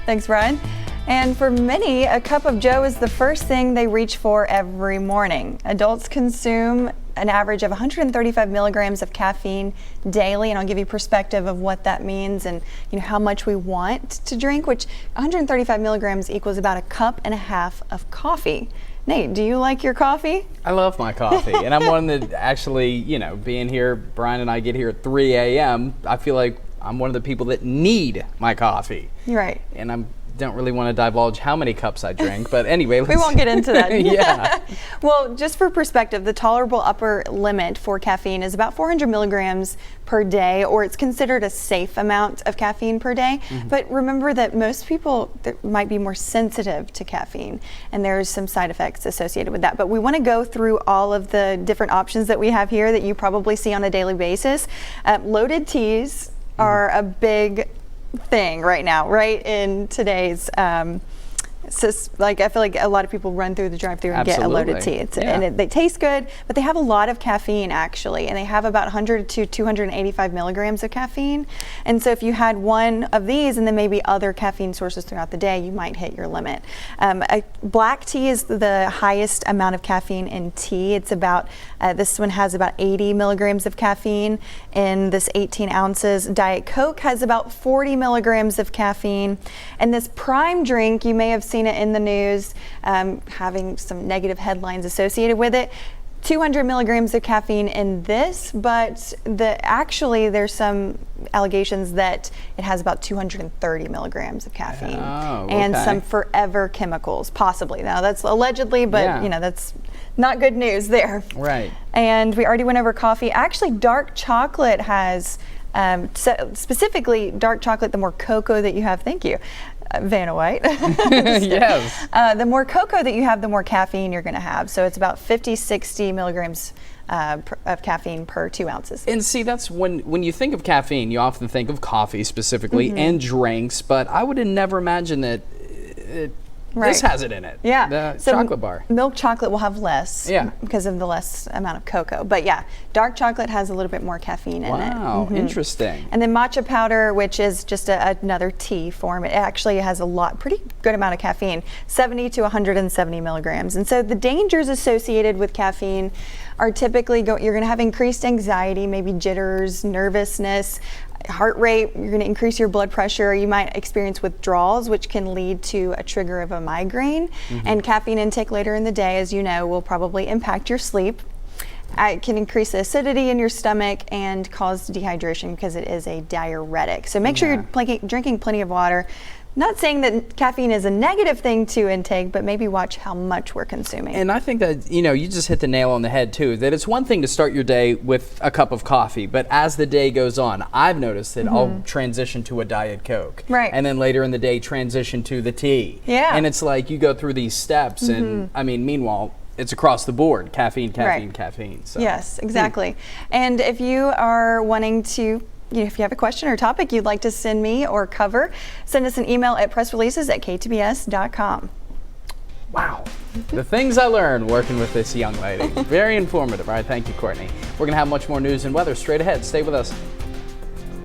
Thanks, Brian. And for many, a cup of joe is the first thing they reach for every morning. Adults consume an average of 135 milligrams of caffeine daily, and I'll give you perspective of what that means and how much we want to drink, which 135 milligrams equals about a cup and a half of coffee. Nate, do you like your coffee? I love my coffee, and I'm one that actually, being here, Brian and I get here at 3 a.m., I feel like I'm one of the people that need my coffee. You're right. And I don't really want to divulge how many cups I drink, but anyway. We won't get into that. Yeah. Well, just for perspective, the tolerable upper limit for caffeine is about 400 milligrams per day, or it's considered a safe amount of caffeine per day. But remember that most people might be more sensitive to caffeine, and there's some side effects associated with that. But we want to go through all of the different options that we have here that you probably see on a daily basis. Loaded teas are a big thing right now, right in today's I feel like a lot of people run through the drive-thru and get a loaded tea. They taste good, but they have a lot of caffeine actually, and they have about 100 to 285 milligrams of caffeine. And so if you had one of these and then maybe other caffeine sources throughout the day, you might hit your limit. Black tea is the highest amount of caffeine in tea. It's about, this one has about 80 milligrams of caffeine in this 18 ounces. Diet Coke has about 40 milligrams of caffeine. And this Prime drink, you may have seen it in the news, having some negative headlines associated with it. 200 milligrams of caffeine in this, but actually there's some allegations that it has about 230 milligrams of caffeine and some forever chemicals, possibly. Now that's allegedly, but that's not good news there. Right. And we already went over coffee. Actually, dark chocolate has, specifically dark chocolate, the more cocoa that you have, thank you, Vanna White. Yes. The more cocoa that you have, the more caffeine you're going to have. So it's about 50-60 milligrams of caffeine per 2 ounces. And see, that's when you think of caffeine, you often think of coffee specifically and drinks, but I would have never imagined that this has it in it. Yeah. The chocolate bar. Milk chocolate will have less because of the less amount of cocoa. But yeah, dark chocolate has a little bit more caffeine in it. Wow, interesting. And then matcha powder, which is just another tea form, it actually has pretty good amount of caffeine, 70 to 170 milligrams. And so the dangers associated with caffeine are typically you're going to have increased anxiety, maybe jitters, nervousness, heart rate, you're going to increase your blood pressure, you might experience withdrawals, which can lead to a trigger of a migraine. And caffeine intake later in the day, as you know, will probably impact your sleep. It can increase the acidity in your stomach and cause dehydration because it is a diuretic. So make sure you're drinking plenty of water. Not saying that caffeine is a negative thing to intake, but maybe watch how much we're consuming. And I think that, you just hit the nail on the head too, that it's one thing to start your day with a cup of coffee, but as the day goes on, I've noticed that I'll transition to a Diet Coke. Right. And then later in the day, transition to the tea. Yeah. And it's like you go through these steps and, meanwhile, it's across the board, caffeine. So. Yes, exactly. And if you are wanting to, if you have a question or topic you'd like to send me or cover, send us an email at pressreleases@ktbs.com. Wow. The things I learned working with this young lady. Very informative. All right, thank you, Courtney. We're going to have much more news and weather straight ahead. Stay with us.